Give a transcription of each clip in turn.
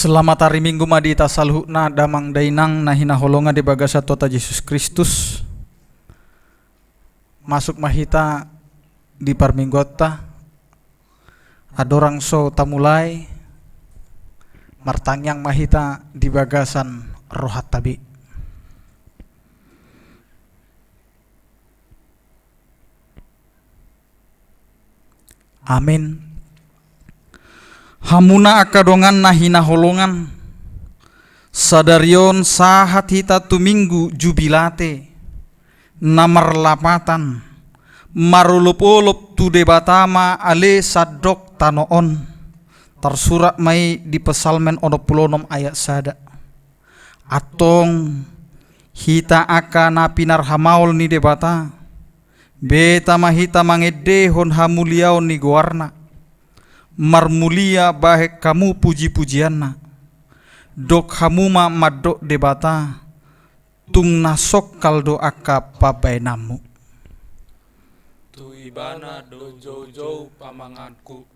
Selamat hari Minggu madita salhuna damang dainang nahina holonga di bagasa tota Yesus Kristus. Masuk mahita di parminggota. Adorang so tamulai martangyang mahita di bagasan rohat tabi. Amin. Hamuna akadongan nahina holongan sadarion sahat hita tuminggu jubilate namar lapatan marulup-ulup tu debatama ale sadok tanoon tersurat mai di pesalmen 26 ayat sada atong hita akana pinar hamaul ni debata beta mahita mangedehon hamuliau ni guarna marmulia bahek kamu puji-pujianna dok hamuma madok debata tung nasok kaldo aka pabainamu tu ibana do jauh-jauh pamanganku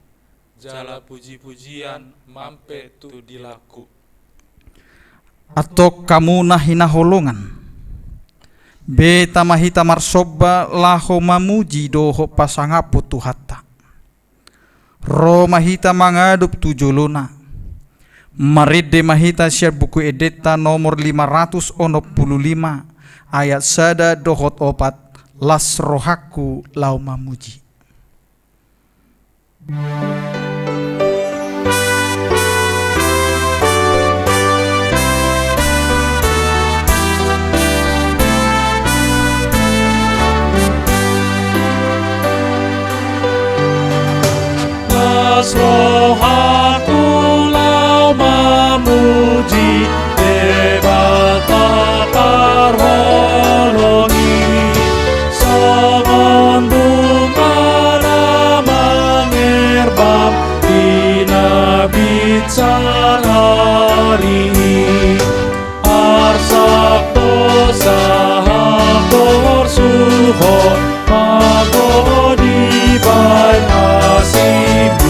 jala puji-pujian mampe tu dilaku atau kamu nahina holongan beta mahita marsoba laho mamuji doho pasangapu tuhata ro mahita mangadup tujuluna maride mahita share buku edeta nomor 565 ayat sada dohot opat las rohaku lau mamuji. Rohaku lau mamuji debata parholongi somon bungana mangerbam dinabit sanari arsak dosa hakor suho magodi bain asibi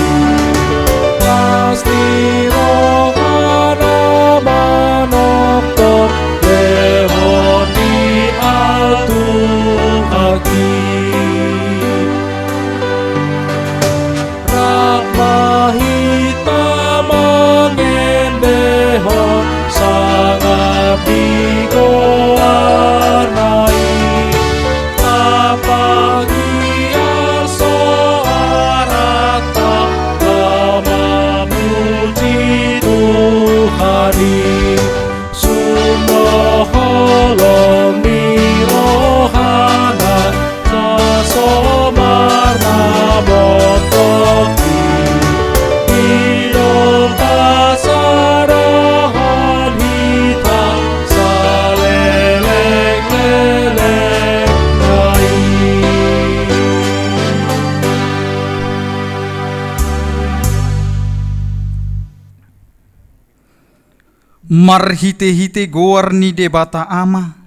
Marhite-hite goar ni debata ama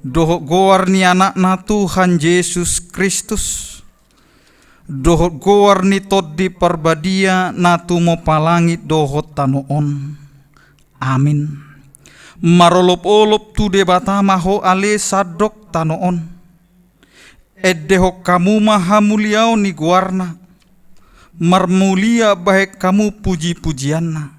dohok goar ni anakna Tuhan Yesus Kristus dohok goar ni todi parbadia natu mo palangit dohot tanoon amin marolop-olop tu debata maho ale sadok tanoon eddehok kamu maha muliau ni guarna marmulia baik kamu puji-pujianna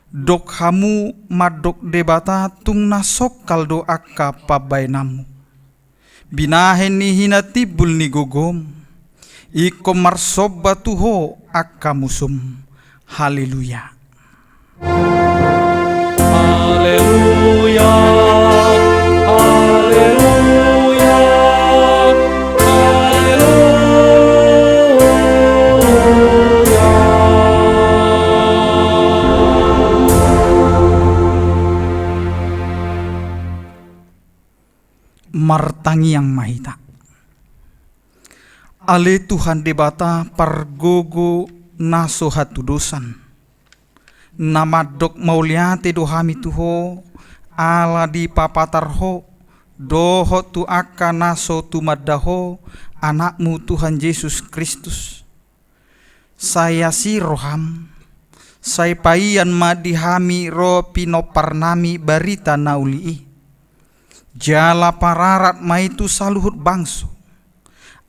dok hamu madok debata tung nasok kaldo akka pabainamu binahen ni hinatibul ni gogom iko marsoba tuho akka musum haleluya haleluya haleluya martangi yang mahita ale Tuhan debata pargogo naso hatudosan namadok mauliate dohami tuho ala di papatarho doho tu akka naso tu madaho anakmu Tuhan Yesus Kristus saya si roham Saipaian madihami ro pinoparnami barita naulii. Jala pararat maitu saluhut bangsu.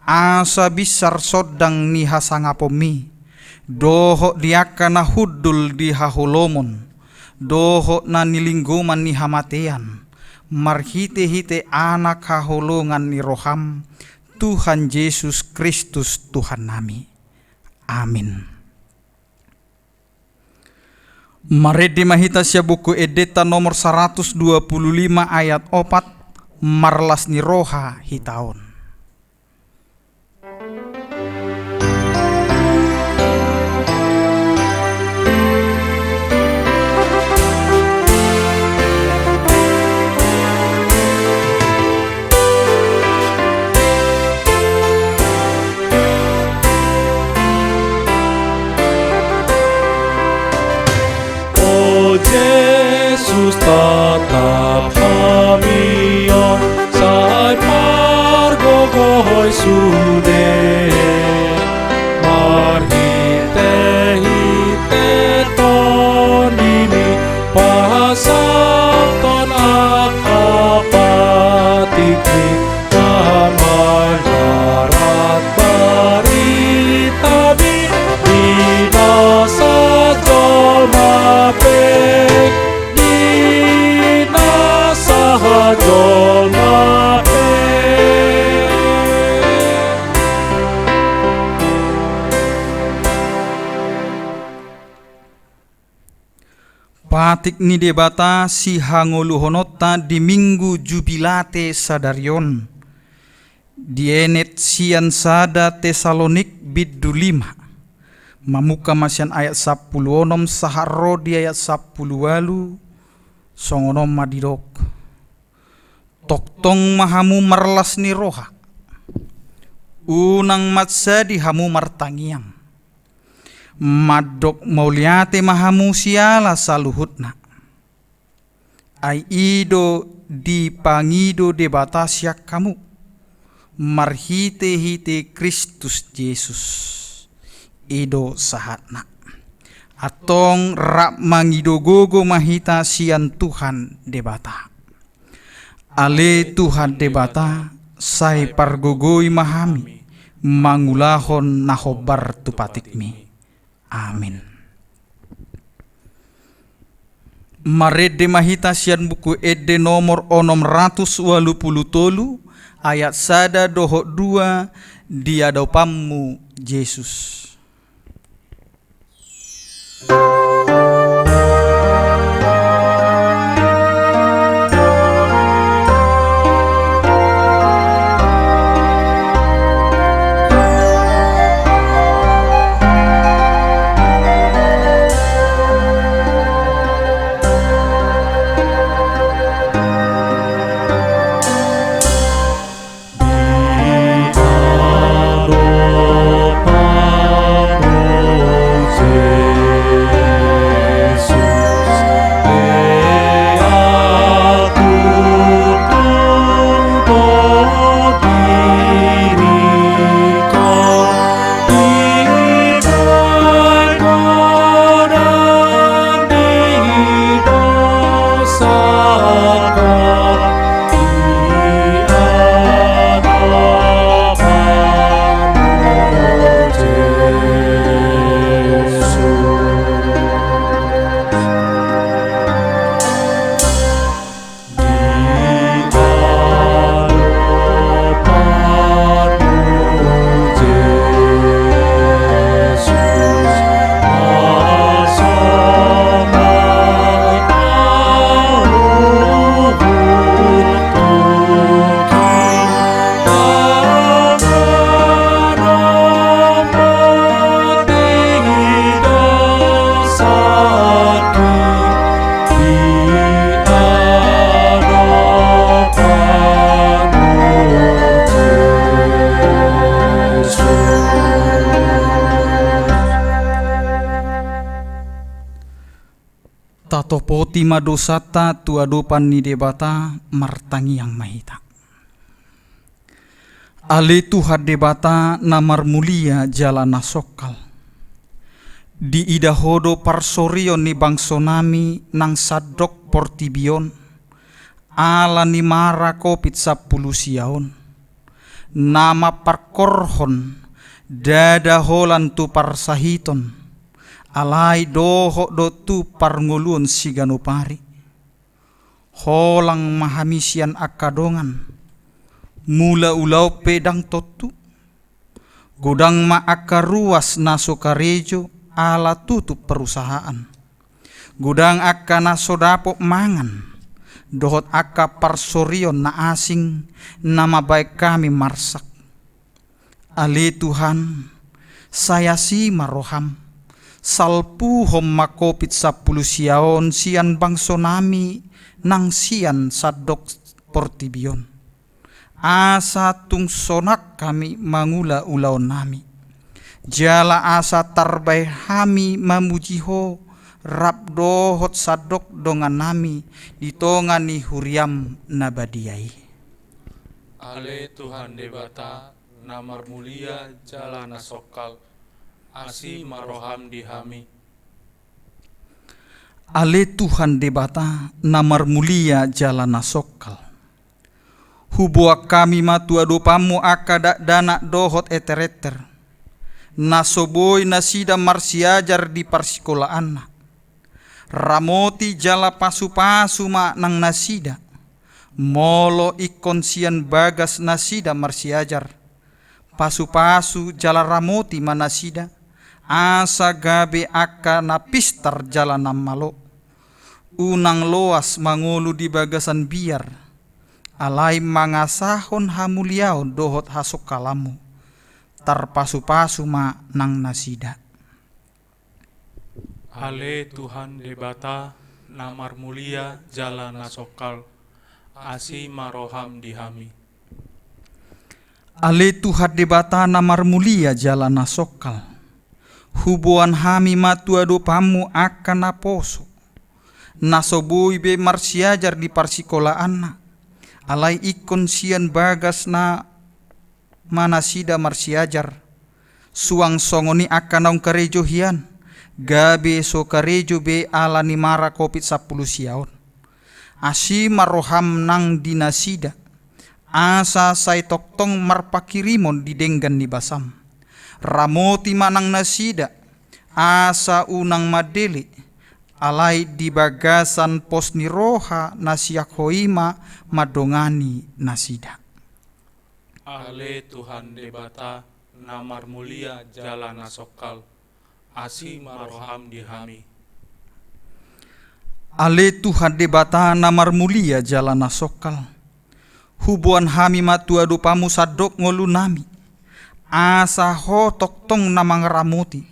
Asa bisar sodang ni hasangapomi. Doho diaka na hudul di hahulomon. Doho na nilingguman ni hamatean. Marhite-hite anak hahulungan ni roham. Tuhan Yesus Kristus Tuhan nami. Amin. Maredi mahita sia buku edeta nomor 125 ayat 4 marlas ni roha hitaon. Yesus tatap hamion sai pargogohoi sude marhite-hite tonimi pahasaton akapatikmi kamalarat baritami binasa jolmape Patik ni debata si hangoluhonota di minggu jubilate sadarion. Dienet sian sada Tesalonik biddu 5. Mamuka masyan ayat 10 saharo di ayat 10 songonom madidok. Toktong mahamu marlas ni roha. Unang matsa di hamu martangiang. Madok mauliate mahamu siala saluhutna. Ai ido di pangido debata siak kamu. Marhite-hite Kristus Yesus. Ido sahatna. Atong rak mangido gogo mahita sian Tuhan debata. Ale Tuhan debata sai pargogoi mahami mangulahon nahobar tupatikmi. Amin. Marede mahita sian buku ede nomor 683 ayat 1 doho 2 diadopammu Yesus. Tatopoti madosata tuadopan ni debata martangi yang mahita. Ale Tuhan debata namar mulia jalan nasokal. Di idahodo parsorio ni bangso nami nang sadok portibion, ala ni mara kopit 10 siaon. Nama parkorhon dada holan tu parsahiton, alai doho do tu parngulun siganupari. Holang mahamisian akadongan, mula ulau pedang totu, godang ma akaruas naso karejo ala tutup perusahaan. Godang akka naso dapok mangan, dohot akka parsorion na asing, nama baik kami marsak. Ale Tuhan, saya si maroham, salpuhom makopit 10 siaon sian bangso nami nang sian sadok portibion. Asa tung sonak kami mangula ulaon nami. Jala asa tarbay hami mamujiho rap dohot sadok dongan nami ditongan ni huriam nabadiai. Ale Tuhan debata namar mulia jalana sokal asi maroham dihami. Ale Tuhan debata namar mulia jalana sokal. Hubua kami matua dopamu akada dana dohot eter-eter. Nasoboy nasida marsiajar di parsikolaanna. Ramoti jala pasu-pasu ma nang nasida. Molo ikon sian bagas nasida marsiajar. Pasu-pasu jala ramoti manasida. Asa gabe akka napistar jala namalo. Unang loas mangulu di bagasan biar. Alai mangasahon hamuliao dohot hasok kalamu. Tarpasu-pasu ma nang nasida. Ale Tuhan debata namar mulia jalana sokal asi maroham dihami. Ale Tuhan debata namar mulia jalana sokal. Hubuan hami matua dopamu akan naposo. Nasobui be marsiajar di parsikolaanna. Alai ikon sian bagas na manasida marsiajar. Suang songoni akan naung karejo hian. Gabe so karejo be ala ni mara kopit 10 siaon. Asi maroham nang dinasida. Asa say toktong marpakirimon di denggan ni basam. Ramoti manang nasida. Asa unang madeli. Alai di bagasan pos ni roha nasiak hoima madongani nasida. Ale Tuhan debata namar mulia jalana sokal asi maroham dihami. Ale Tuhan debata namar mulia jalana sokal. Hubuan hami matua dopamu sadok ngolu nami. Asa ho toktong namang ramoti.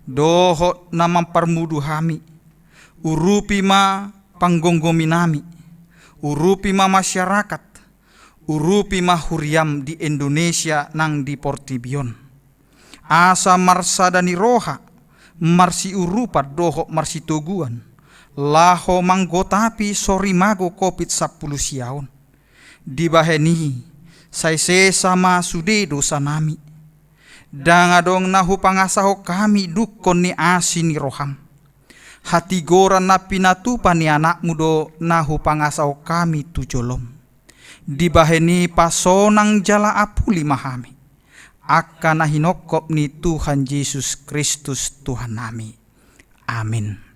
Dohot namang parmudu hami. Urupi ma panggonggomi nami. Urupi ma masyarakat. Urupi ma huriam di Indonesia nang di Portibion. Asa marsada ni roha. Marsi urupat dohok marsi toguan. Laho manggotapi sori mago kopit 10 siaon. Dibaheni say sesama sudedo sanami. Dangadong nahu pangasaho kami dukon ni asin ni roham. Hati goran na pinatupan ni anak mudo nahu pangasaho kami tujolom. Dibaheni pasonang jala apuli mahami. Akan nahinokop ni Tuhan Yesus Kristus Tuhan nami. Amin.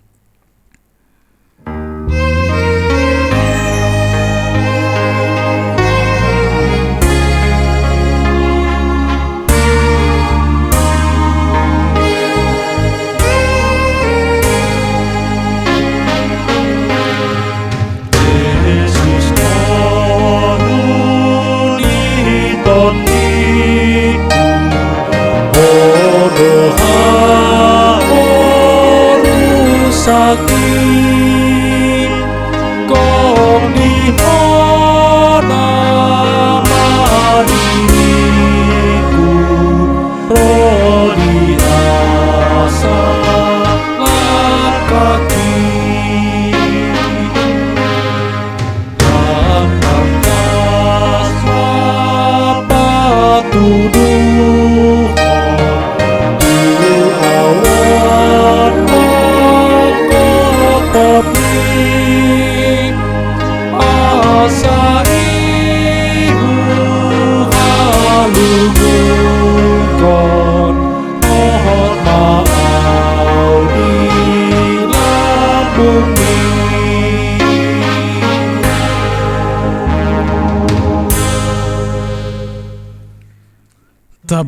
Sakit kong di mana diriku roh di asa kaki dan atas apa tuduhan tu awal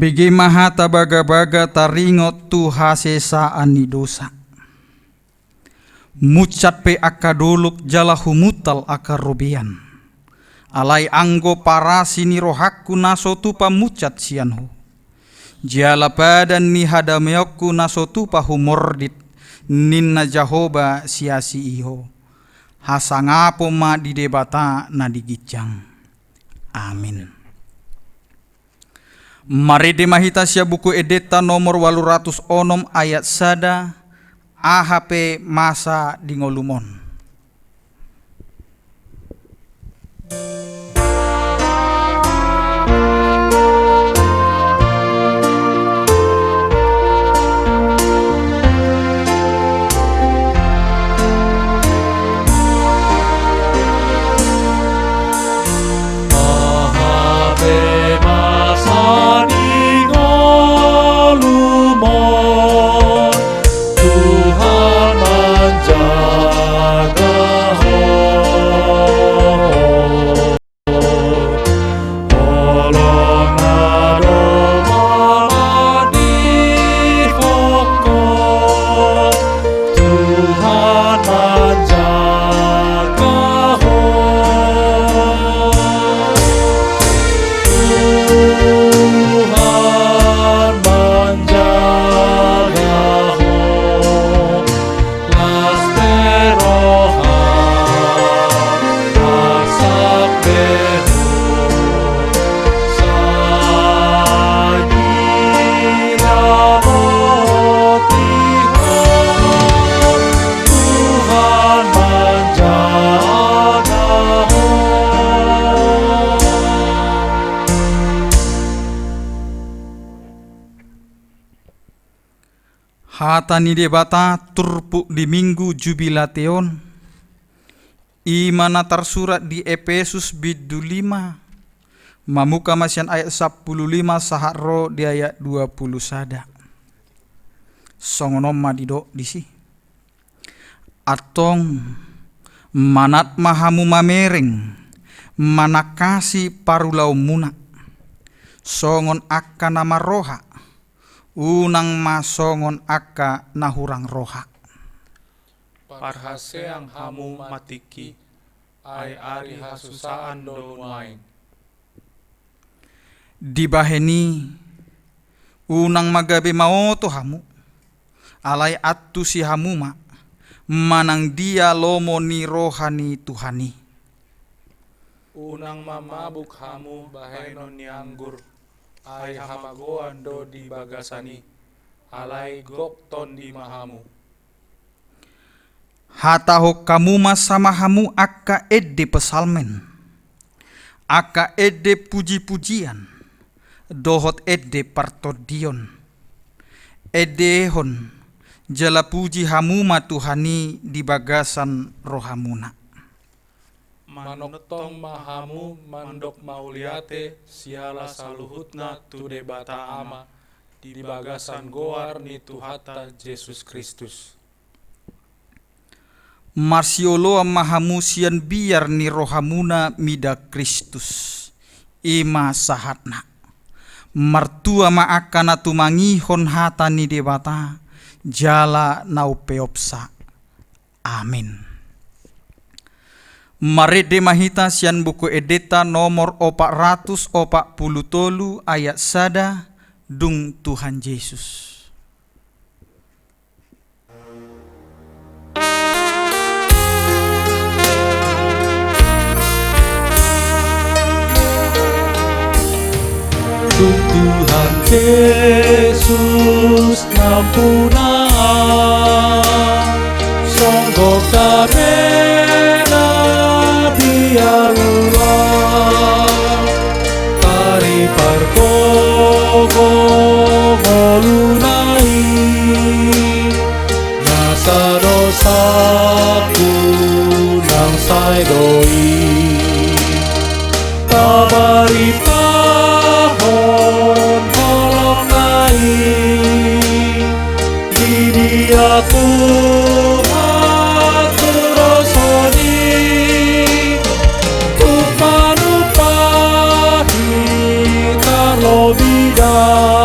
Bege mahata baga-baga taringot tu hasesaan ni dosa. Mucat pe akadoluk jala humutal akarobian. Alai anggo parasi ni rohakku naso tupa mucat sianhu. Jala padan ni hadameokku naso tupa humordit. Ninna Jahoba siasi iho. Hasangapo ma di debata na digijang. Amin. Mari demahita sia buku edeta nomor 806 ayat sada AHP masa dingolumon. Tuhan menjaga Hatani debata turpu di minggu jubilateon. Imana tersurat di Efesus bidu 5. Mamuka masian ayat 15 saharo di ayat 20 sada. Songonom madido disi. Atong manat mahamu mamereng manakasi parulau muna. Songon akka nama roha. Unang masongon akka nahurang roha. Parhaseang hamu matiki, ay ari hasusaan do nuaing. Dibaheni unang magabe maoto hamu. Alay attu si hamuma manang dia lomo ni rohani Tuhani. Unang mamabuk hamu bahenon ni anggur, ay hamagoan do di bagasani, alay gokton di mahamu. Hataho kamu sama hamu akka edde pesalmen, akka edde puji-pujian, dohot edde partodion, edehon jala puji hamuma Tuhani di bagasan rohamuna. Manotong mahamu mandok mauliate siala saluhutna tu debata ama di bagasan goar ni Tuhata Yesus Kristus. Marsiolo mahamu sian biar ni rohamuna mida Kristus ima sahatna. Martua maakana tumangihon hata ni debata jala naupeopsa. Amin. Marede mahita sian buku edeta nomor 443 ayat sada dung Tuhan Yesus. Tuhan Yesus nampunaan songgo karena biarlah kari parkogo ngolunai nasa dosaku nang saidoi kabari Tuhan terosoni Tuhan upahi kalau bidang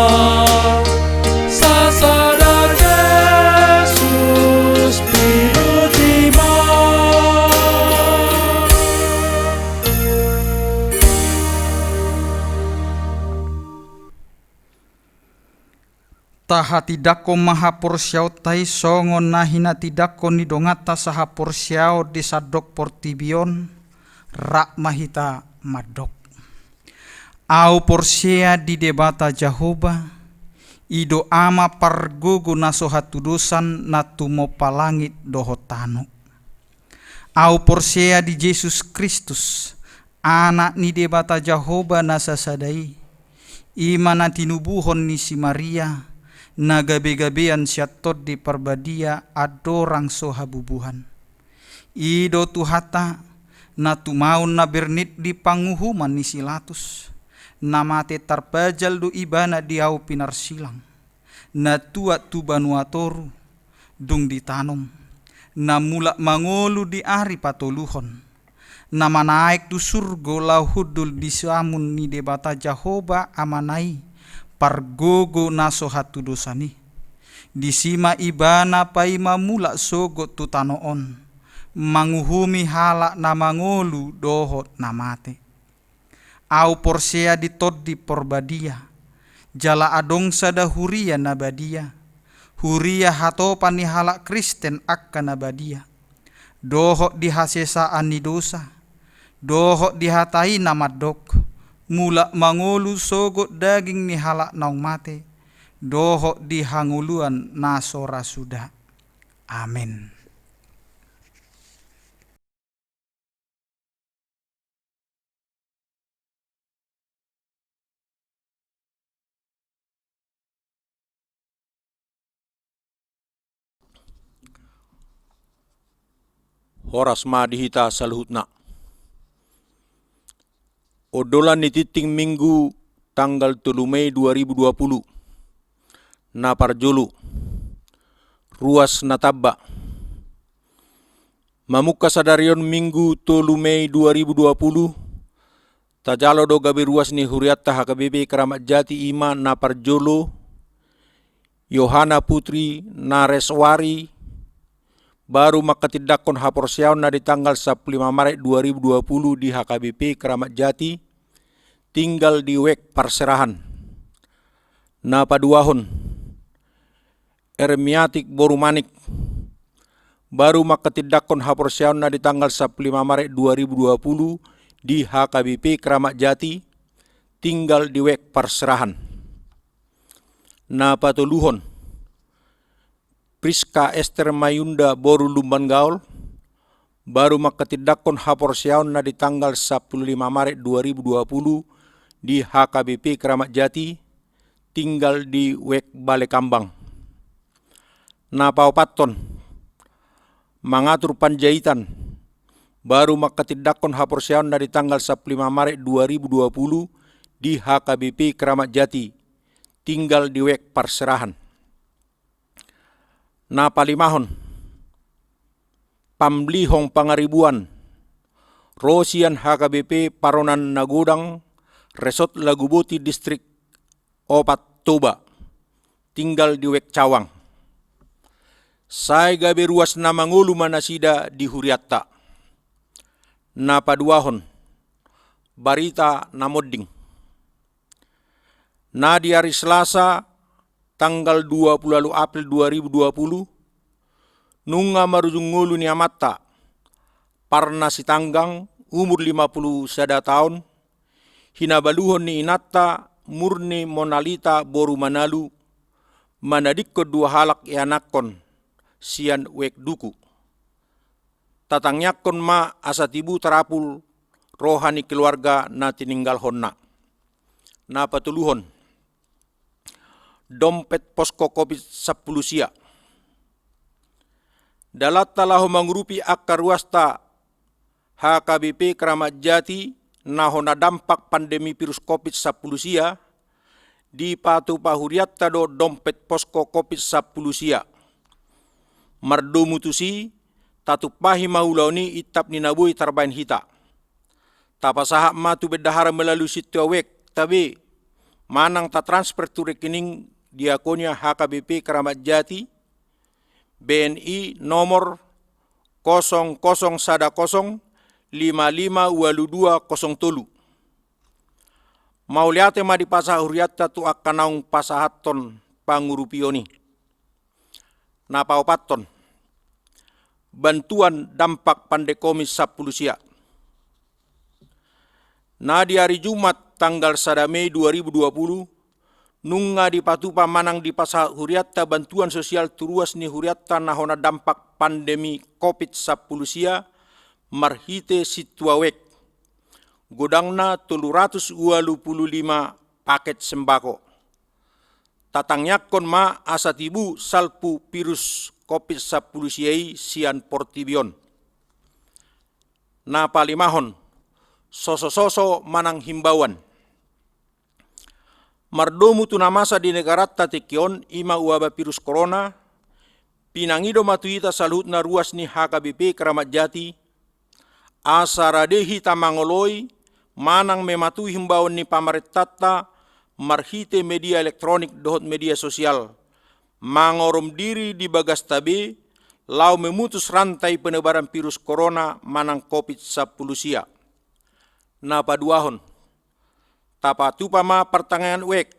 Taha tidako maha porsiao tai songo nahina tidako ni dongata saha porsiao di sadok portibion rak mahita madok. Au porsia di debata Jahoba ido ama pargogo naso hatudusan natumo palangit dohotano. Au porsia di Yesus Kristus anak ni debata Jahoba nasa sadai imana tinubuhon ni si Maria na gabe-gabean siatot di parbadia adorang sohabubuhan. Ido tuhata na tumaun na bernit di panguhuman ni silatus. Na mate tarpajal do ibana di au pinarsilang. Na tua tu banuatoru dung ditanom. Na mulak mangolu di ari patoluhon. Na manaik tu surgo lau hudul di samun ni debata Jahoba amanai. Pargogo naso hatu dosani disima ibana paima mula sogo tutanoon manguhumi halak na mangolu dohot namate. Au porsea ditod di porbadia jala adong sada huria nabadia huria hatopan ni halak Kristen akka nabadia dohot di hasesaan ni dosa dohot di hatai namadok mula mangolu sogot daging ni halak naung mate dohok di hanguluan nasora sudah. Amin. Horas ma dihita saluhutna. Odolan ni titing Minggu tanggal 3 Mei 2020 na parjulu ruas natabba mamuka sadarion Minggu 3 Mei 2020 tajalo do gabe ruas ni huriatta HKBP Keramat Jati ima na parjolo Yohana Putri Nareswari baru makatidakon haporsiaon na di tanggal 15 Maret 2020 di HKBP Keramat Jati tinggal di wek parserahan na paduahon Ermiatik Borumanik baru makatidakon haporsiaon na di tanggal 15 Maret 2020 di HKBP Keramat Jati tinggal di wek parserahan na patuluhon Priska Esther Mayunda Boru Lumban Gaul baru makatidakon haporsiaon na di tanggal 15 Maret 2020 di HKBP Keramat Jati tinggal di Wek Balekambang. Na paupaton mangatur panjaitan baru makatidakon haporsiaon na di tanggal 15 Maret 2020 di HKBP Keramat Jati tinggal di Wek Parserahan. Na palimahon pamlihong pangaribuan Rosian HKBP Paronan Nagudang Resort Lagubuti Distrik Opat Toba tinggal di Wek Cawang. Sai gabe ruas na mangulu manasida di Huriatta. Na paduahon barita namodding. Na di hari Selasa tanggal 20 April 2020 nunga marujung ngulu ni amatta parna sitanggang umur 51 tahun hinabaluhon ni inatta murni monalita boru manalu manadikko dua halak ianakon sian wek duku tatangyakon ma asatibu terapul rohani keluarga na tininggal honna na patuluhon dompet posko COVID 10 sia. Dalat talahu mangrupi akar wasta HKBP Keramat Jati nahona dampak pandemi virus COVID 10 sia di patu pahuriatta do dompet posko COVID 10 sia. Mardo mutusi tatupahi maulauni itap ninabui tarbain hita. Tapasahap matu bedahara melalui situ awek tabe manang ta transfer tu rekening Diakonia HKBP Keramat Jati BNI nomor 0010552203 Mauliate ma di pasah huriatta tu akanaung pasahaton pangurupioni. Napaopaton, bantuan dampak pandemi 10 sia. Na di hari Jumat tanggal 1 Mei 2020, nunga di patupa manang di pasahat huriatta bantuan sosial turuas ni huriatta nahona dampak pandemi COVID-10 sia marhite situawek. Godangna 325 paket sembako. Tatangyakon ma asatibu salpu virus COVID-10 siai sian portibion. Na palimahon, soso-soso manang himbauan. Mardomu tunamasa di negara tatikion ima uaba virus corona, pinangido matuita saluhutna ruas ni HKBP Keramat Jati, asaradehi tamangoloi, manang mematuhi himbauan ni pamaretata, marhite media elektronik dohot media sosial, mangorom diri di bagas tabe, lau memutus rantai penebaran virus corona manang COVID-10 sia. Na paduahon, tapatupama pertengahan wek,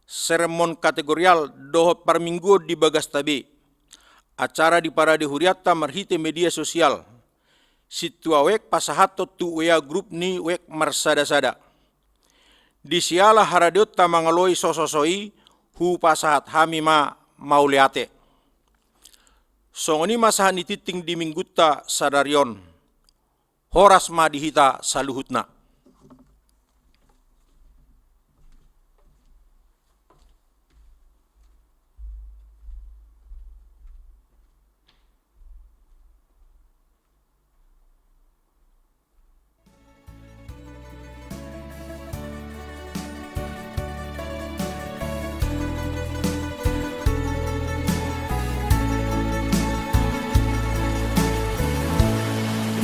seremon kategorial dohot par minggu di bagas tabe, acara di parade huriatta marhite media sosial, situa wek pasahato tu wea grup ni wek marsada-sada. Di siala haradiot tamangaloi sososoi hu pasahat hami ma mauleate. Songoni masahan ititing di minggutta sadarion, horas ma dihita saluhutna.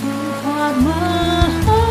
Tuhan Maha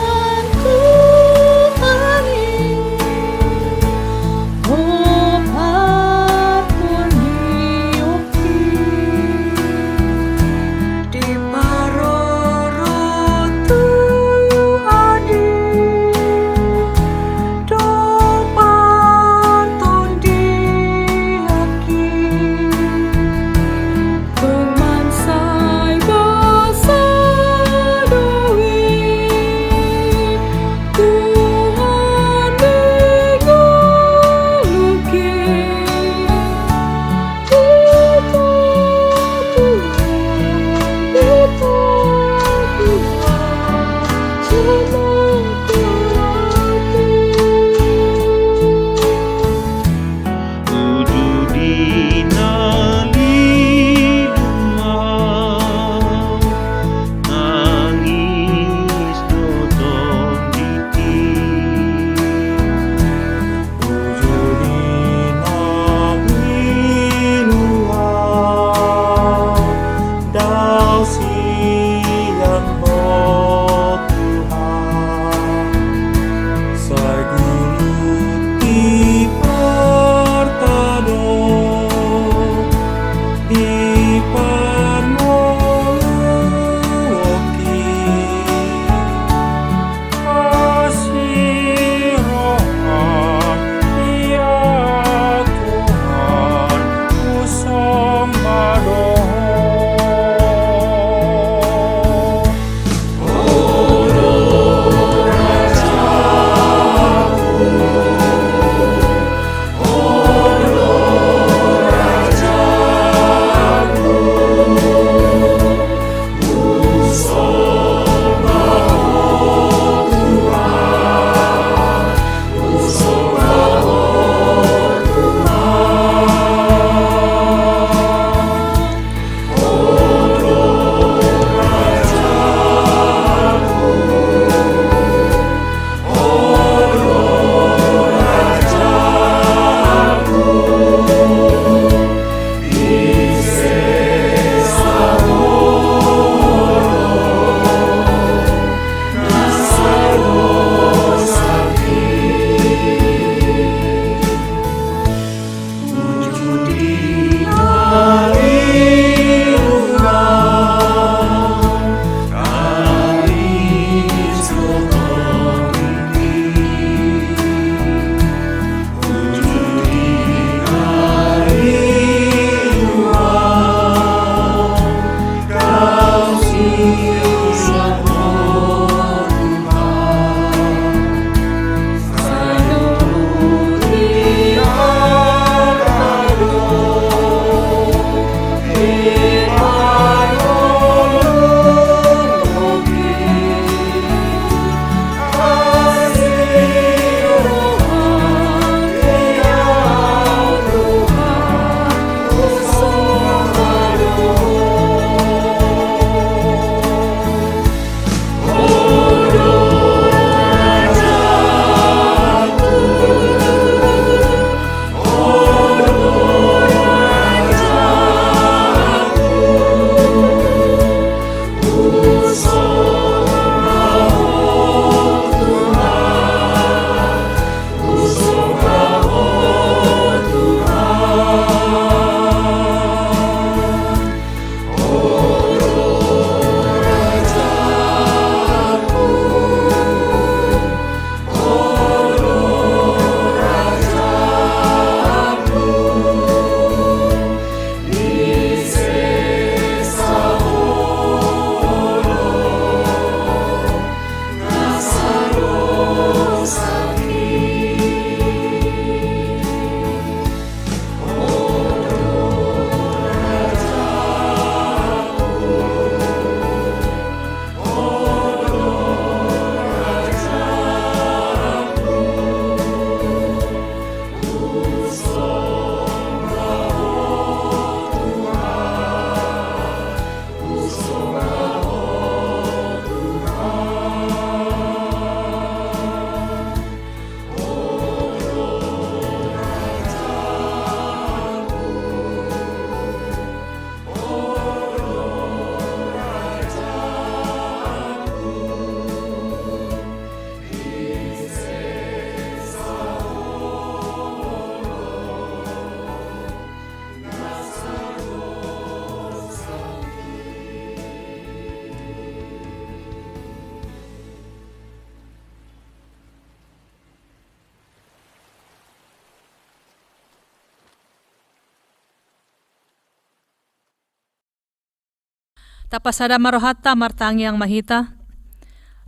Tapasada marohata martangi yang mahita.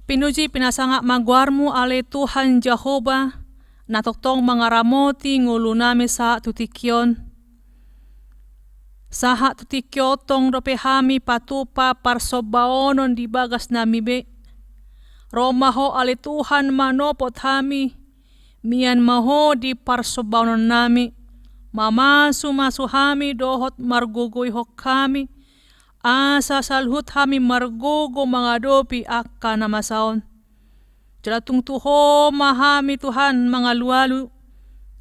Pinuji pinasanga magwarmu ale Tuhan Jehova natoktong mangaramoti ngulu nami sa tutikyon. Saha tutikyotong ropehami patupa parsobaonon di bagas nami be. Romaho ale Tuhan manopot hami. Mian maho di parsobaonon nami. Mamasu hami dohot margugoy hok kami. Asa salhut hami margogo mangadopi akka namasaon. Jalatung tuho mahami Tuhan mangalualu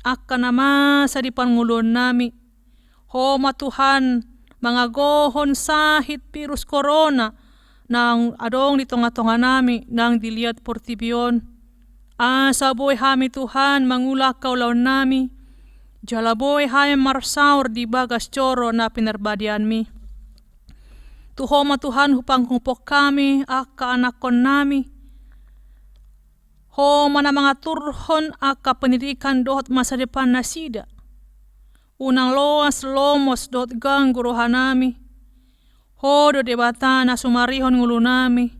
akka namasa di pangulon nami. Homa Tuhan mangagohon sahit virus corona nang adong di tonga-tonga nami nang dilihat portibion. Asa boy hami Tuhan mangulakaw laon nami. Jalaboy hami marsaur di bagas coro na pinarbadian mi. Tuhoma Tuhan hupang hupok kami, aka anakon nami. Homa na mga turhon, aka pendidikan dohot masa depan na sida. Unang loas lomos dohot gangguruhan nami. Hodo debata na sumarihon ngulu nami.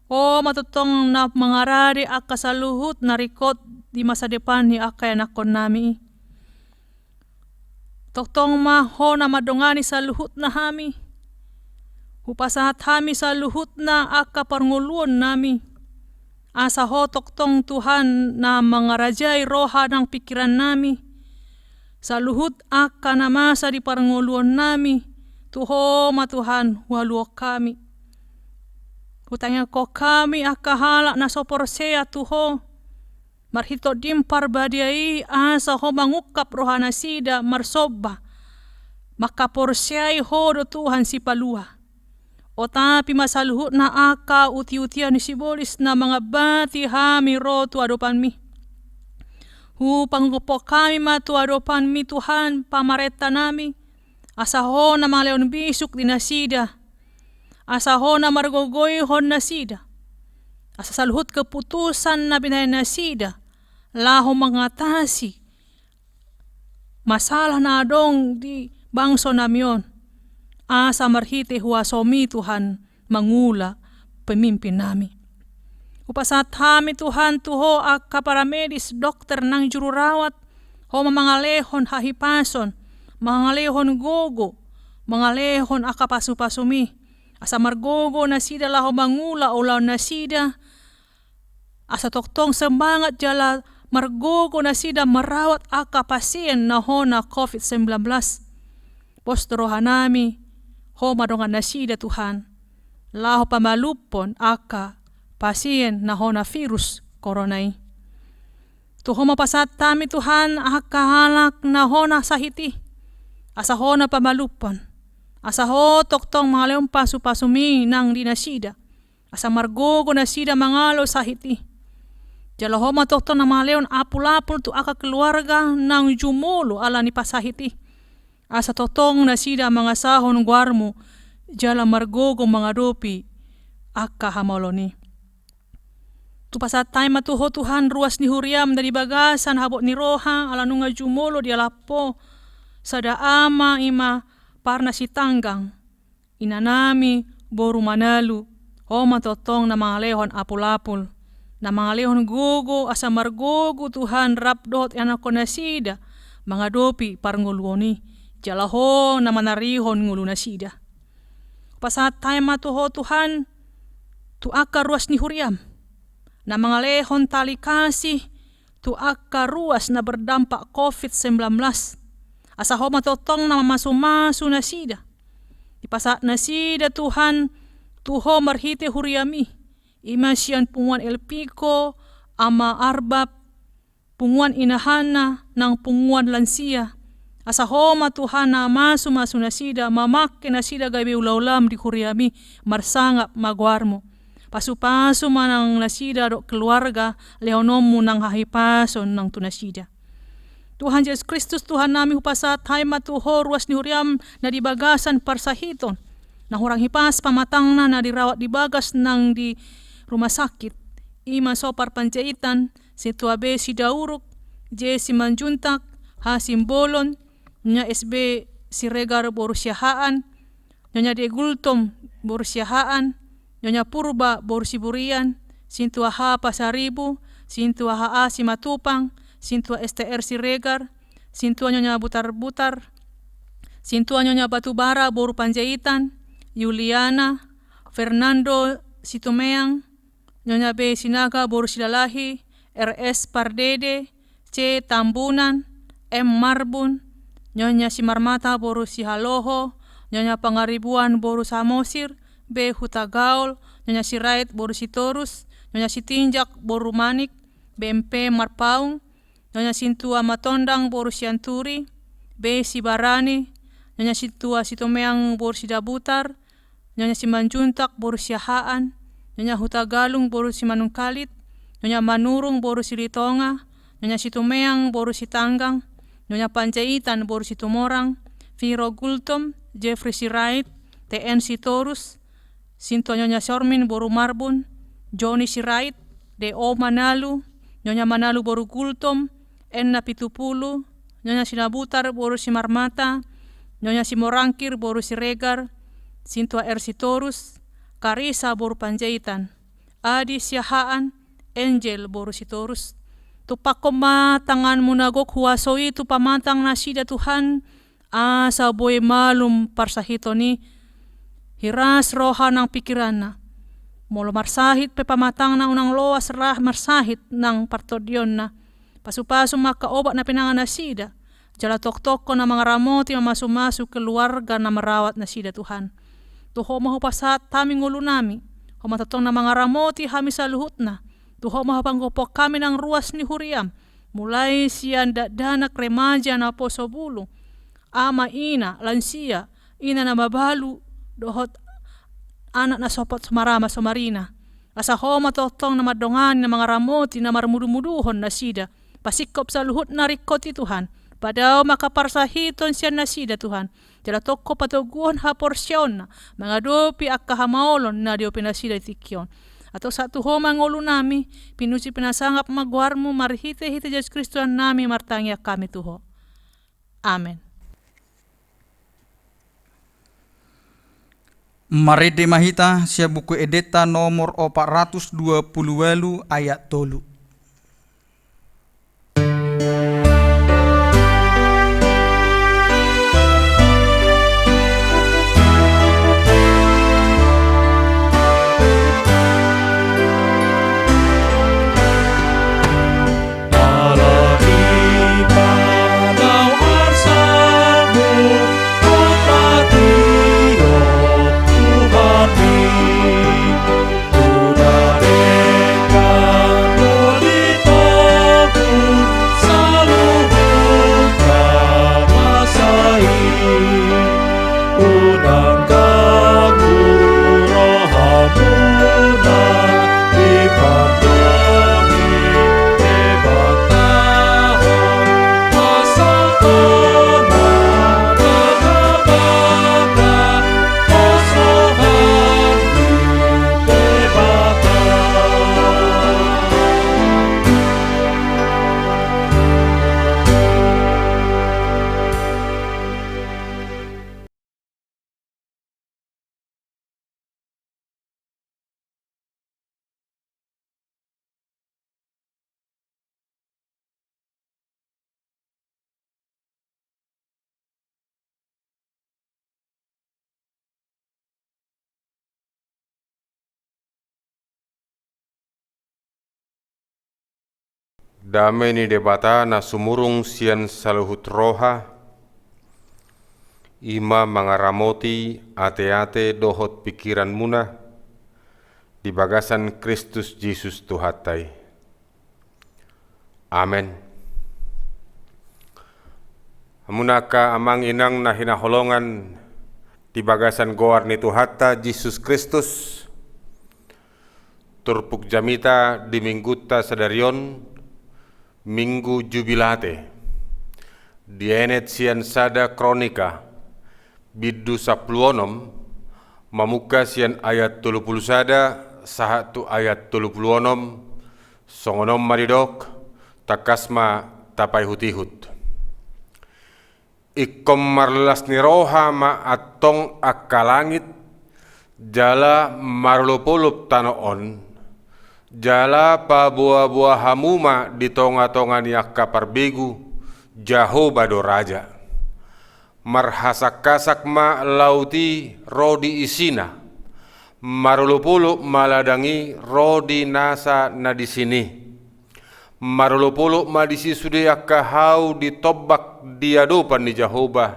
Homa tutong na mangarari aka saluhut na rikot di masa depan ni aka anakon nami. Toktong maho na madongani saluhut na hami. Upasahat hami sa luhut na aka parnguluan nami. Asa hotok tong Tuhan na mangarajay roha ng pikiran nami. Sa luhut aka na masa di parnguluan nami. Tuho Tuhan waluok kami. Utangya ko kami aka halak na soporsea tuho. Marhito dim parbadiai asa ho mangukap roha na sida marsoba. Makaporseay hodo Tuhan si palua. O tapi masaluhut na aka uti-utian ni sibolis na mga bati hami roto adopan mi. Hupang upo kami matu adopan mi Tuhan pamareta nami. Asaho na mga leon bisuk di nasida. Asaho na margogoy hon nasida. Asasaluhut keputusan na binay nasida. Laho mangatasi. Masalah na adong di bangso namion. Asa marhite huwasomi Tuhan mangula pemimpin nami. Upasat hami Tuhan tuho akka paramedis dokter nang jururawat ho mangalehon hahipason, mangalehon gogo, mangalehon akka pasu-pasumi. Asa margogo na sida laho mangula ulaw na sida. Asa toktong semangat jala margogo na sida marawat akka pasien na ho na COVID-19. Postorohan nami. Ho madongan na sida Tuhan. Laho pamalupon aka pasien na ho na virus koronay. Tuho mapasat tami Tuhan aka halak na ho na sahiti. Asa ho na pamalupon. Asa ho toktong mga leong pasu-pasumi nang dinasida. Asa margogo na sida mangalo sahiti. Jalo ho matoktong na mga leon apul-apul tu aka keluarga nang jumulo ala ni pasahiti. Asa totong na sida mga sahon guarmo, jala margogo mga dopi, aka hamaloni. Tupasat tayo matuho Tuhan ruas ni huriam dari bagasan habot ni roha, ala nunga jumolo di alapo, sada ama ima parna si tanggang, inanami boru manalu, o matotong na mga lehon apul-apul, na mga lehon gogo asa margogo Tuhan rapdot anak ko na sida, mga dopi parngulwoni. Jalaho na manarihon ngulu na sida. Pasat tayo matuho Tuhan, tuaka ruas ni huriam. Na mga lehon tali kasih, tuaka ruas na berdampak COVID-19. Asa ho matotong na mamasumasu na sida. Ipasat na sida Tuhan, tuho marhite huriami. Imasyan punguan elpiko, ama arbab, punguan inahana, ng punguan lansia. Asa homa Tuhan na masu na sida, mamake na sida gabi ulaulam di kuriami, marsangap magwarmo. Pasu-pasu manang nasida do keluarga, leonomu nang hahipason ng tunasida. Tuhan Yesus Kristus, Tuhan nami hupasat hay matuho ruas ni huriam na dibagasan parsahiton. Na hurang hipas pamatang na dirawat di bagas nang di rumah sakit. Ima sopar pancaitan, si tuabe si dauruk, je si manjuntak, ha simbolon, nya SB si regar borusyahaan, Nyonya de gultom borsiahaan, nyonya purba borsiburian, sintua ha pasaribu, sintua ha si matupang, sintua STR Siregar, sintua nyonya butar-butar, sintua nyonya batubara boru panjaitan, Yuliana, Fernando Situmeang, nyonya B Sinaga boru silalahi, RS Pardede, C Tambunan, M Marbun, nyonya Simarmata boru Sihaloho, nyonya Pangaribuan boru Samosir, B Hutagaol, nyonya Sirait boru Sitorus, nyonya Sitinjak boru Manik, BMP Marpaung, nyonya Sintua Matondang boru Sianturi, B Sibarani, nyonya Sintua Sitomeang boru Sidabutar, nyonya Simanjuntak boru Siahaan, nyonya Hutagalung boru Simanungkalit, nyonya Manurung boru Silitonga, nyonya Situmeang boru Sitanggang, nyonya Panjaitan boru Situmorang, Viro Gultom, Jeffrey Sirait, TN Sitorus, Sinto nyonya Sormin boru Marbun, Johnny Sirait, DO Manalu, nyonya Manalu boru Gultom, Enna Pitupulu, nyonya Sinabutar boru Simarmata, nyonya Simorangkir boru Siregar, Sintua R Sitorus, Karisa boru Panjaitan, Adi Siahaan, Angel boru Sitorus. Tupako tangan munagok huasoi tu pamatang nasida Tuhan, asa boy malum parsahito ni hiras roha ng pikiran na. Molo marsahit pe pamatang na unang loas rah marsahit ng partodyon na. Pasu-pasu makaobat na pinangan na sida. Jala tok-tok ko na mga ramoti mamasumasu keluarga na marawat na sida Tuhan. Tuho mahupasat taming ulo nami. Humatatong na mga ramoti hami sa luhut na. Tuho mahapanggopok kami ng ruas ni Huriam. Mulai siyan danak remaja na po sa bulong. Ama ina, lansia, ina na mabalu, dohot anak na sopot sumarama sumarina. Asa ho matotong na madongan na mga ramoti na marmudumuduhon na sida. Pasikop sa luhut na rikot Tuhan. Padaw makaparsahiton siya na sida Tuhan. Jala toko patuguhon ha porsyon na. Mga dopi ak kahamaolon na diyo pinasida itikyon. Ato sa tuho mangulo nami, pinusi pinasangap magwarmo marhite-hite Diyos Kristo nami martangya kami tuho. Amen. Marede mahita siya buku edeta nomor 428 ayat 3. Dame ni debata na sumurung sian saluhut roha, ima mangaramoti ate-ate dohot pikiran muna, di bagasan Kristus Yesus Tuhatai. Amen. Amunaka amang inang na hinaholongan di bagasan goar ni Tuhata Yesus Kristus, turpuk jamita di mingguta sadarion, Minggu Jubilate, dienet sian sada kronika, biddu sapluonom, mamuka sian ayat 30 sada, sahatu ayat 36, songonom maridok, takasma tapai hutihut. ikom marlas ni roha ma atong akalangit, jala marulupulup tanoon, jala pa buah-buah hamuma di tonga-tonga ni akka parbegu, Jehovah do raja. Marhasak-kasak ma lauti rodi isina, marulupulup maladangi rodi nasa na di sini. Marulupulup ma di sisude akka hau ditobak diadopan ni Jehovah,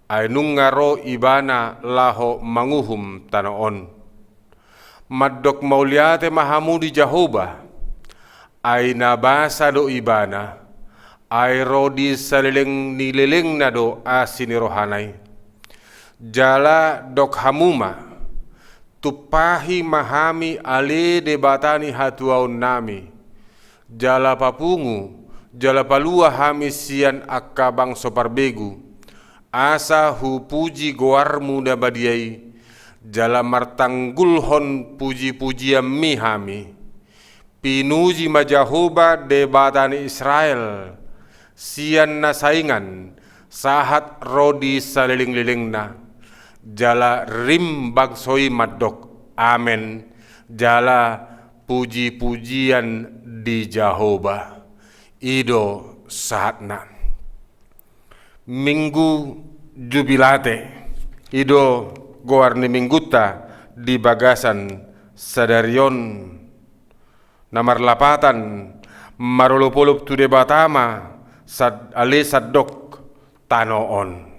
ay nungaro ibana laho manguhum tanoon. Maddok mauliate mahamu di Jehovah, ay nabasa do ibana, ay rodi saliling nililing na do asini rohanay. Jala dok hamuma, tupahi mahami ale debatani hatuaon nami, jala papungu, jala palua hami sian akka bangso parbegu, asa hu puji goarmu da badiai, jala martanggulhon puji-pujian mi hami, pinuji majahoba debatani Israel, sian na saingan, sahat rodi saliling-liling na, jala rim bagsoi maddok, amen, jala puji-pujian di Jehovah, ido saatna. Minggu jubilate, ido goarni mingguta di bagasan sadarion, namar lapatan, marulupulup tude batama, ali saddok tanoon.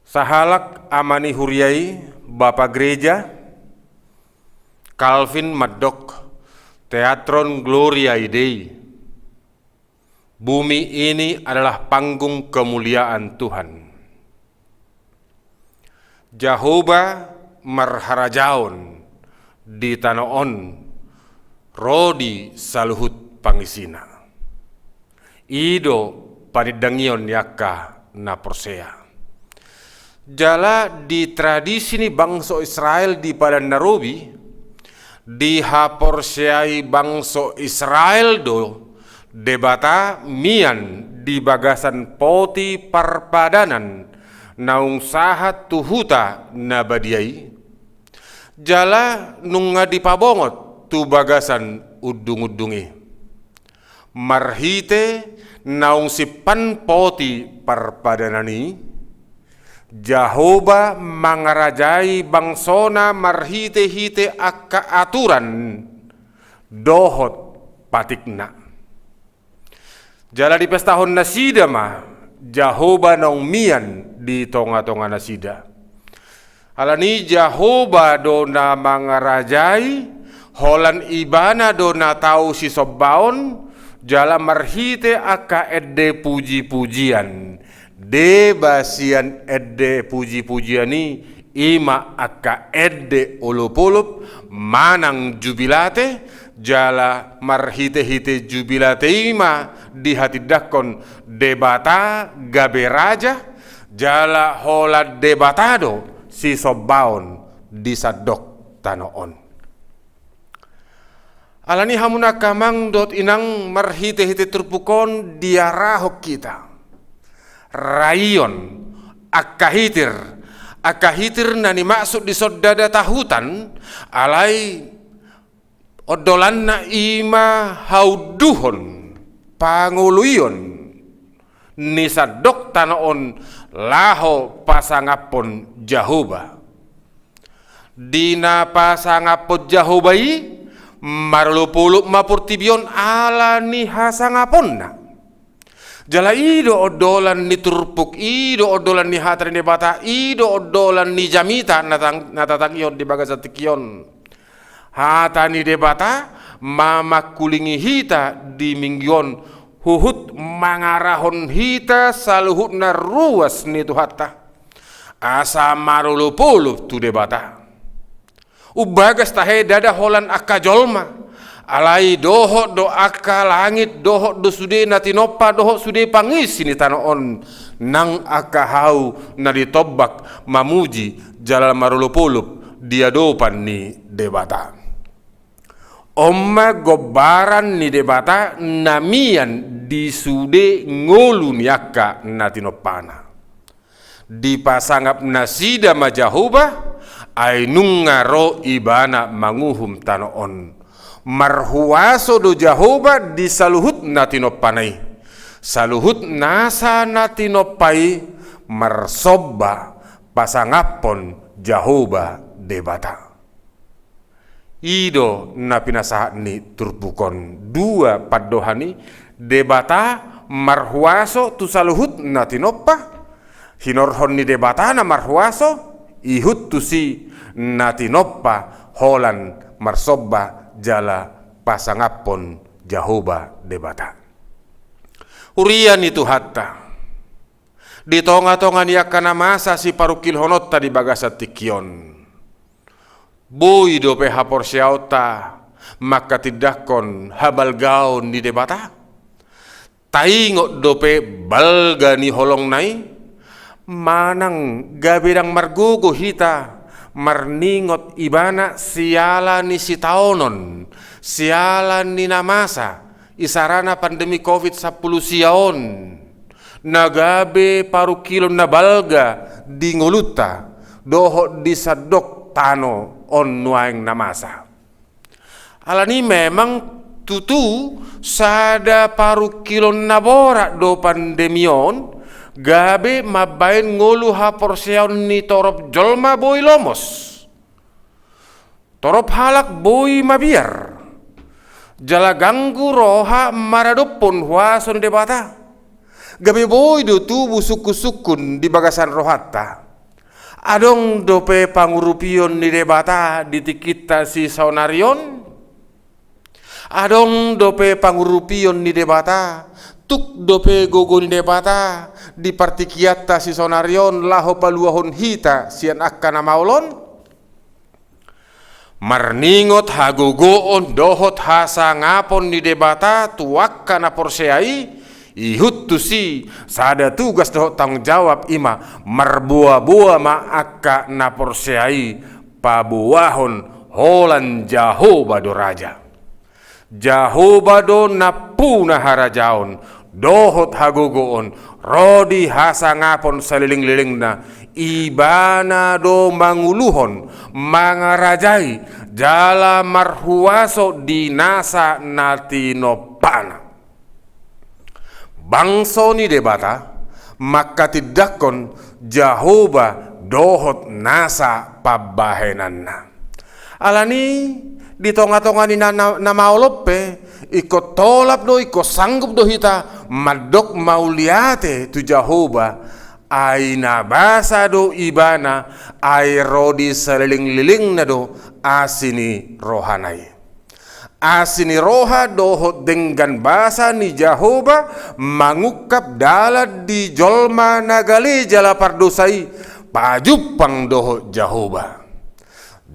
Sahalak amani huriai Bapak Gereja Calvin Maddok Teatron Gloria Dei. Bumi ini adalah panggung kemuliaan Tuhan. Jehovah marharajaon di tanoon rodi saluhut pangisina. Ido panidangion yakka na prosea. Jala di tradisi ni bangsa Israel di Padan Narobi, di haporseai bangsa Israel do debata mian di bagasan poti parpadanan naung sahat tuhuta na badiai, jala nunga di pabongot tu bagasan udung-udungi, marhite naung sipan poti parpadanani, Jehovah mangarajai bangsona marhite-hite akka aturan dohot patikna. Jala di pestahon nasida ma Jehovah naung mian di tonga-tonga nasida. Alani Jehovah do na mangarajai, holan ibana do na tau si sobbaon, jala marhite akka edde puji-pujian. Debasian edde puji-pujiani ima akka edde ulupulup manang jubilate, jala marhite-hite jubilate ima di hati dakon debata gabe raja, jala hola debatado si sobbaon di sadok tanoon. Alani hamuna kamang dot inang marhite-hite terpukon diarahok kita. Rayon akahitir nani maksud di sodada tahutan alai odolan na ima hauduhon panguluyon ni sadok tanoon laho pasangapon Jehovah. Dina pasangapon Jehovah marulupulup mapurtibion ala ni hasangapon na. Jala ido odolan ni turpuk, ido odolan ni hatri ni bata, ido odolan ni jamita natatangyon di bagasatikion. Hata ni debata, mama kulingi hita di mingyon, huhut mangarahon hita saluhut na ruas ni tuhata. Asa marulupulup tu debata. Ubagas tahe dada holan akajolma. Alai doho do akka langit, doho do sude natinopa, doho sude pangis ini tanoon nang akka hau na ditobak mamuji jalal marulupulup diadopan ni debata. Omma gobaran ni debata namian disude ngolu niaka natinopana. Dipasangap nasida majahuba ay nungaro ibana manguhum tanoon. Marhuaso do Jahoba di saluhut natinopanay. Saluhut nasa natinopai marsobba pasangapon Jahoba debata. Ido na pinasahat ni turbukon dua padohani debata marhuaso tu saluhut natinopa hinorhon ni debata na marhuaso ihut tu si natinopa holan marsobba jala pasangapon Jahoba debata. Urian itu hatta di tonga-tonga niya kanamasa si parukil honotta di bagasa tikyon. Boy do pe hapor siauta maka tidakon habal gaon di debata. Taingot do pe balga ni holong nai manang gabirang margugo hita marningot ibana siala ni sitaonon siala ni namasa isarana pandemi COVID-10 siaon nagabe paru kilon na balga di nguluta doho di sadok tano on nuaing namasa. Alani memang tutu sada paru kilon nabora do pandemion gabe mabain ngolu hapor siaon ni torop jolma boy lomos. Torop halak boy mabiar. Jala ganggu roha maradopon huason debata. Gabe boy do tubu suku-sukun di bagasan rohata. Adong dope pangurupion ni debata di tikita si saunarion. Adong dope pangurupion ni debata. Tuk dope gogo ni debata di partikiata si saunarion laho paluahon hita sian akka na maulon. Marningot hagogoon dohot hasa ngapon ni debata tuwakka na porseai. Ihut tu si sada tugas dohot tanggung jawab ima marbuah-buah ma akka na porseai pabuahon holan Jahoba do raja. Jahoba do napuna harajaon dohot hagogoon rodi hasa ngapon saliling-liling na ibana do manguluhon mangarajai jala marhuaso dinasa natinopana. Bangso ni debata maka tidakon Jahoba dohot nasa pabahenan na. Alani di tonga-tonga ni namaolope iko tolap do iko sanggup do hita madok mauliate tu Jahoba ay nabasa do ibana ay rodi saliling-liling na do asini rohanay. Asini roha dohot dengan basa ni Jahoba mangukap dalat di jolma nagali jala pardosai pajupang dohot Jahoba.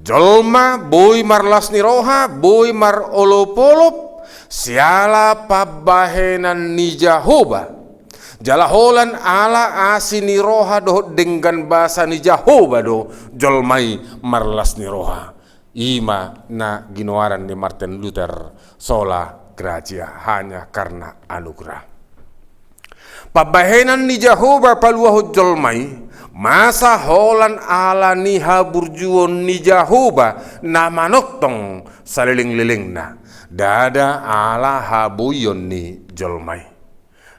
Jolma boy marlas ni roha boy mar olopolop siala pabahenan ni Jahoba. Jala holan ala asini roha dohot dengan basa ni Jahoba do jolmai marlas ni roha. Ima na ginoaran ni Martin Luther sola gratia hanya karena anugerah. Pabahenan ni Jahoba paluahut jolmai masa holan ala ni haburjuon ni Jahoba na manoktong saliling-liling na dada ala habuyon ni jolmai.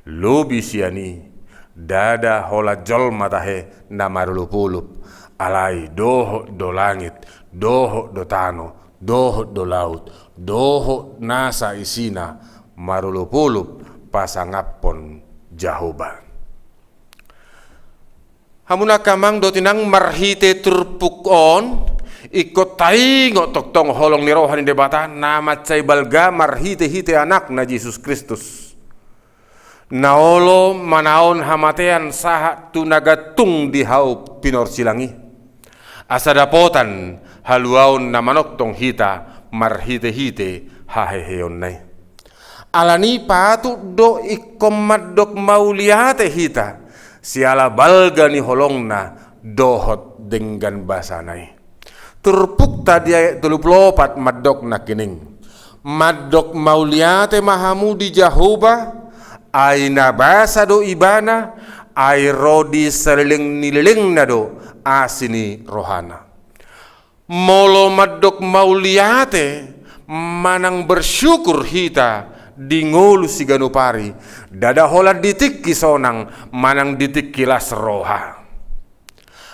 Lobi siani dada hola jolma tahe na marulupulup alai doho do langit doho do tano, doho do laut, doho nasa isina, marulupulup pasangapon Jahoba. Hamuna kamang do tinang marhite turpukon, ikot taingo toktong holong ni rohan ni debata, namat say balga marhite-hite anak na Jesus Kristus. Naolo manaon hamatean saha tu nagatung di hau pinorsilangi. Asa dapotan haluaon na manoktong hita marhite-hite haheheon nai. Alani patu do ikomadok mauliate hita siala balga ni holongna dohot dengan basanai. Turpuk tadi tuluplopat madok na kining Madok mauliate mahamudi Jahoba, ay nabasa do ibana, ay rodi saliling nililing na do asini rohana. Molo madok mauliate, manang bersyukur hita, di ngolu si ganupari, dada hola ditik kisonang, manang ditik kilas roha.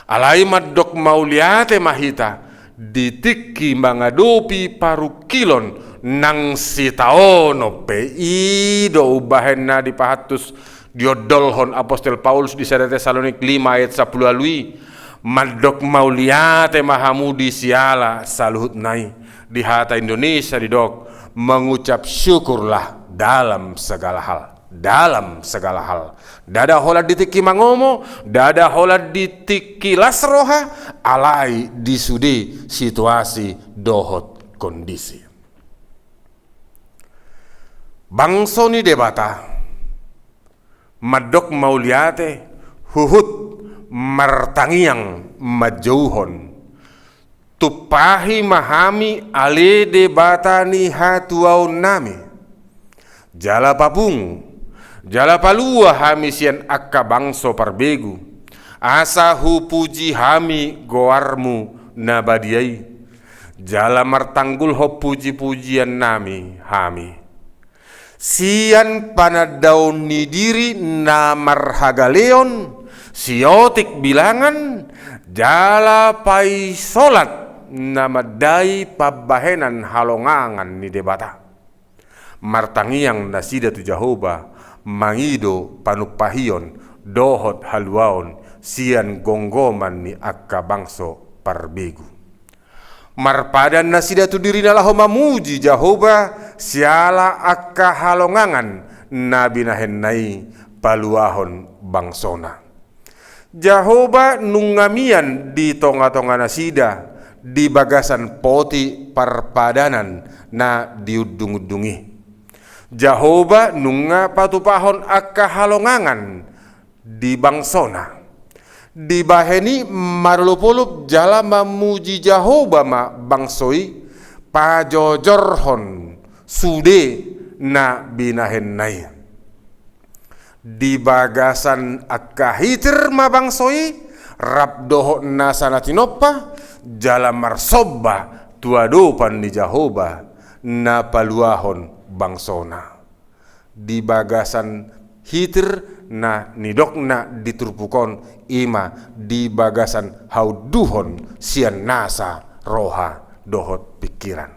Alai madok mauliate mahita, ditikki mangadopi parukilon nang sitaono pe ido ubahen na di pahatus diodolhon apostol Paulus di 1 Tesalonik 5 ayat 10 alui madok mauliate mahamudi siala saluhut nai di hata Indonesia di dok mengucap syukurlah dalam segala hal. Dalam segala hal, dada hola ditiki mangomo, dada hola ditiki lasroha, alai disudi situasi dohot kondisi. Bangsoni debata, madok mauliate, huhut martangiang majauhon, tupahi mahami ale debata ni hatuau nami, jala papung, jala palua hami sian akka bangso parbegu, asa hu puji hami goarmu nabadiai, jala martanggul ho puji-pujian nami hami. Sian panadaun ni diri na marhagaleon, siotik bilangan, jala pai solat na madai pabahenan halongangan ni debata. Martangiang nasida tu Jahoba, mangido panupahion dohot haluaon sian gonggoman ni akka bangso parbegu. Marpadan nasida tu diri nalaho mamuji Jahoba siala akka halongangan na binahen nai paluahon bangsona. Jahoba nungamian di tonga-tonga nasida di bagasan poti parpadanan na diudung-udungi. Jahoba nunga patupahon akka halongangan di bangsona. Di baheni marlupulup jala mamuji Jahoba ma bangsoi pajojorhon sude na binahen nai. Di bagasan akka hitir ma bangsoi rabdoho na sanatinopa jala marsobba tuadopan ni Jahoba na paluahon bangsona. Di bagasan hitir na nidokna diturpukon ima di bagasan hauduhon sian nasa roha dohot pikiran.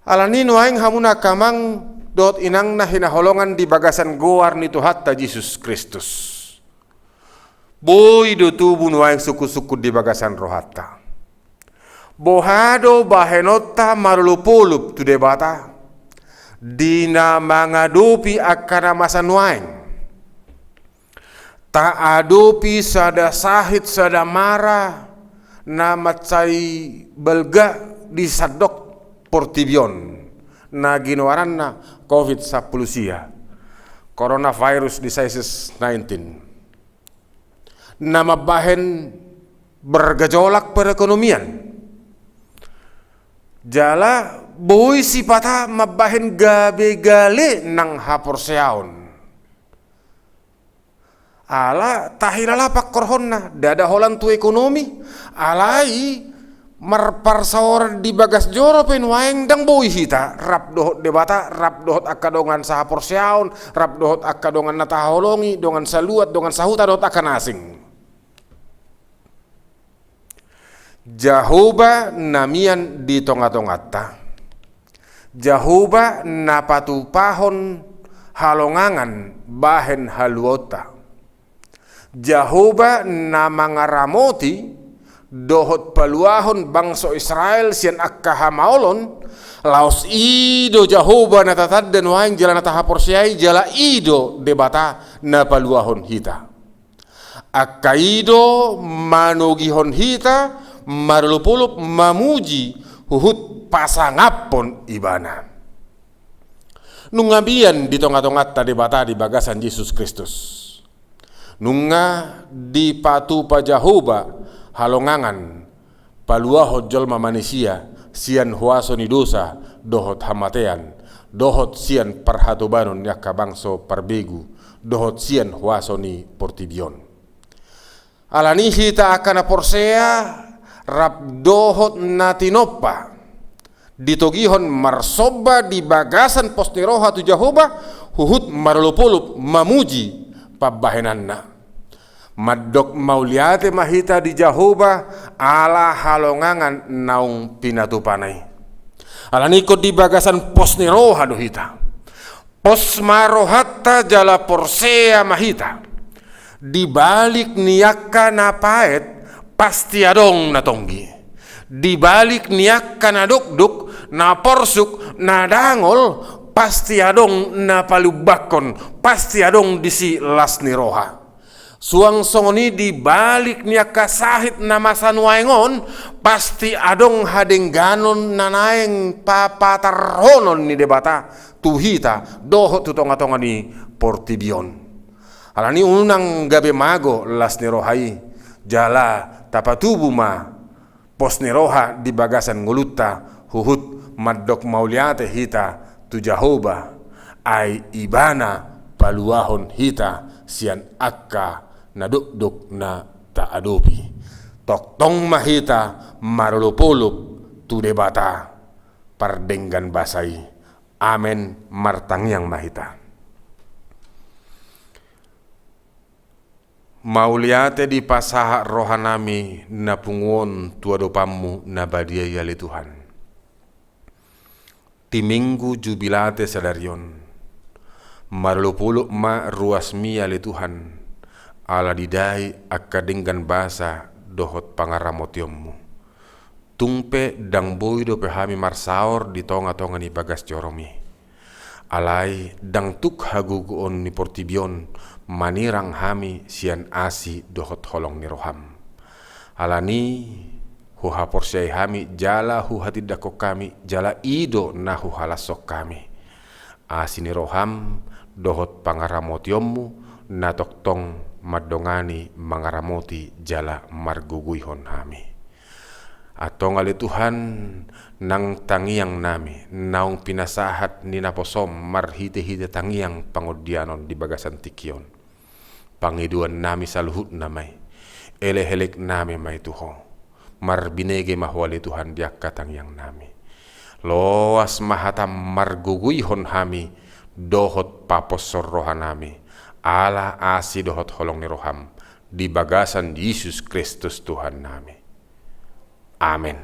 Alanin waing hamuna kamang dohot inang na hinaholongan di bagasan goar ni Tuhatta Yesus Kristus. Boy do tubun waing suku-suku di bagasan rohatta. Bohado bahenota marulupulup tu debata. Dina mangadopi akana masanwaing. Ta adopi sada sahit sada mara na macai belga di sadok portibion na ginawaran na COVID-19 coronavirus disease 19 na mabahen bergejolak perekonomian. Jala boy sipata mabahen gabe-gale nang haporseaon. Ala tahilala pakkorhon na dada holan tu ekonomi. Alai marparsawar di bagas joro pen waeng dang boy hita. Rap dohot debata, rap dohot akka dongan sahaporseaon, rap dohot akka dongan nataholongi, dongan saluat, dongan sahuta dohot akka nasing. Jahoba namian di tonga-tongata. Jahoba napatupahon halongangan bahen haluota. Jahoba na mangaramoti dohot paluahon bangso Israel sian akka hamaolon laos ido Jahoba natataddan waing jala natahaporsiai jala ido debata na paluahon hita. Akka ido manugihon hita marulupulup mamuji huhut pasangapon ibana. Nungabian di tonga-tongat tadi bata di bagasan Yesus Kristus. Nunga di patu pa Jahoba halongangan paluaho jolma manusia sian huaso ni dosa dohot hamatean, dohot sian perhatobanon yaka bangso perbegu, dohot sian huaso ni portibion. Alani hita akana porsea rap dohot natinopa ditogihon marsoba di bagasan posniroha tu Jahoba huhut marolopolup mamuji pabahenanna. Maddok mauliate mahita di Jahoba ala halongangan naung pinatupanay. Alani ko di bagasan posniroha dohita. Pos marohatta jala porsea mahita. Di balik niyakka na paet pasti adong natonggi. Di balik niyakka na dukduk na porsuk na dangol pasti adong na palubakon, pasti adong disi las niroha. Suang songoni di balik niyakka sahit na masanuaingon pasti adong hadengganon nanaeng papatarhonon ni debata tuhita dohot tutonga-tonga ni portibion. Alani unang gabe mago las nirohai jala tapatubu ma pos niroha di bagasan ngulutta huhut maddok mauliate hita tu Jahoba ay ibana paluahon hita sian akka na duk na taadopi toktong mahita marolopolup tu debata pardenggan basai amen martangyang mahita. Mauliate di pasaha rohanami na punguon tuadopamu na badia yali Tuhan. Timinggu jubilate sadarion. Marlupuluk ma ruasmi yali Tuhan. Ala didai akadenggan basa dohot pangaramotiommu. Tungpe dang boy do pehami marsaor di tonga-tonga ni bagas joromi. Alai dang tuk haguguon ni portibion manirang hami sian asi dohot holong ni roham. Alani huha porsiai hami jala huha tidako kami jala ido na huha lasok kami. Asi ni roham dohot pangaramotiommu na toktong madongani mangaramoti jala marguguihon hami. Atong ali Tuhan nang tangiang nami naung pinasahat ni naposom marhite-hite tangiang pangodianon di bagasan tikion. Pangiduan nami saluhut namay elehelek nami may tuho marbinege mahwali Tuhan diak katangiang nami. Loas mahatam marguguihon hami dohot papos sorrohan nami ala asi dohot holong ni roham di bagasan Yesus Kristus Tuhan nami. Amen.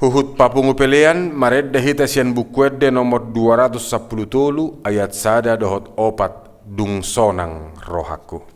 Huhut papungu pelean mared dahita sian bukwede nomor 210 ayat sada dohot opat dung sonang rohaku.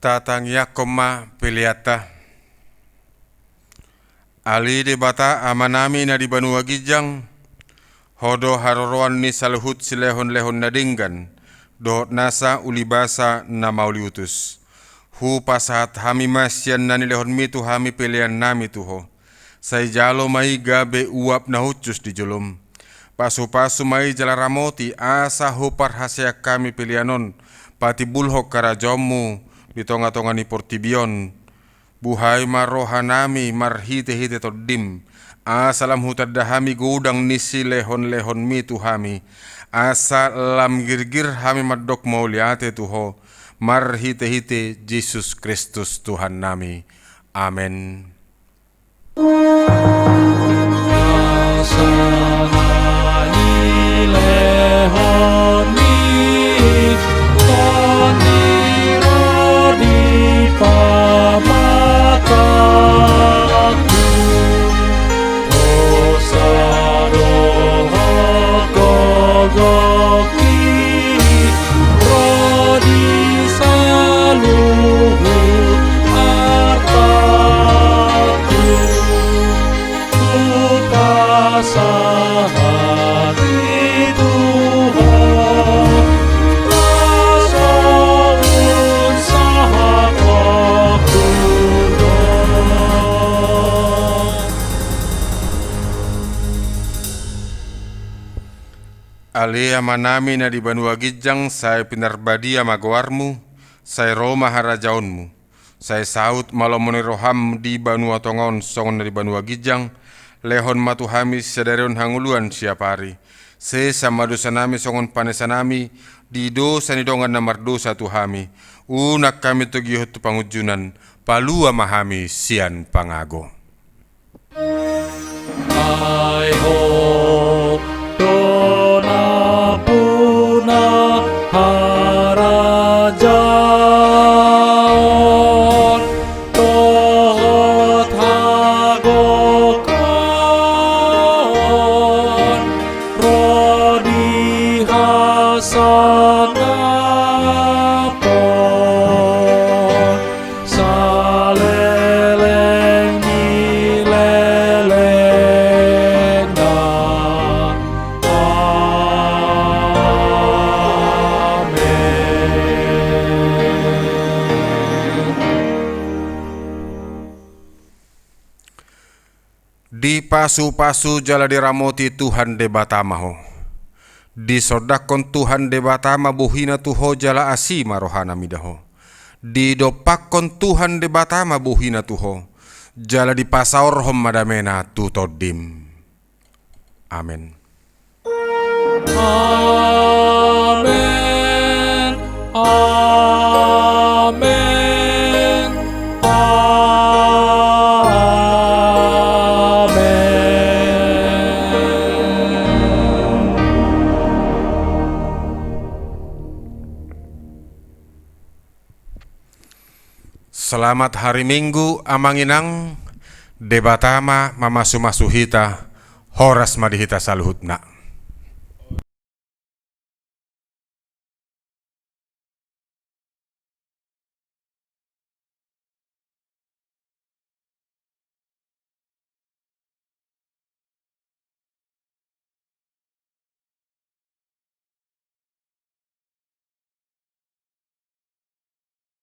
Tatang yakoma piliata. Ali de bata amanami na di Banua Gijang. Hodo haroroan ni saluhut silehon-lehon nadinggan. Dohot nasa ulibasa na mauliutus. Hu pasahat hami masyan na nilehon mitu hami pilihan nami tuho. Say jalo mai gabe uap na hucus di julum. Pasu-pasu mai jalaramoti asa hupar hasya kami pilihanon. Pati bulhok karajomu di tonga-tonga ni Portibion. Buhay marohanami marhite-hite toddim. Asalam hutadahami gudang nisi lehon-lehon mitu hami. Asa lam girgir hami madok mauliate tuho. Marhite-hite Yesus Kristus Tuhan nami. Amen. Ali amanami na di Banua Gijang, say pinarbadia magawarmu, say Roma harajaonmu, say saut malomoni roham di Banua Tongon songon na di Banua Gijang, lehon matuhami sedarion hanguluan siapari, se samadusanami songon panesanami, di dosa ni dongan na mardosa tuhami, unak kami tugihot tu pangujunan, palua mahami sian pangago. Ai ho dona puna harajaon tohot hagokon rodi hasanapon saleleng nileleng na Di pasu-pasu jala diramoti Tuhan de batamaho. Di sodakon Tuhan de batama buhina tuho jala asima rohana midaho. Di dopakon Tuhan de batama buhina tuho. Jala di pasaor hom madamena tutodim. Amin. Amen. Amen. Selamat hari Minggu amanginang debatama mamasuhita horas madihita saluhutna.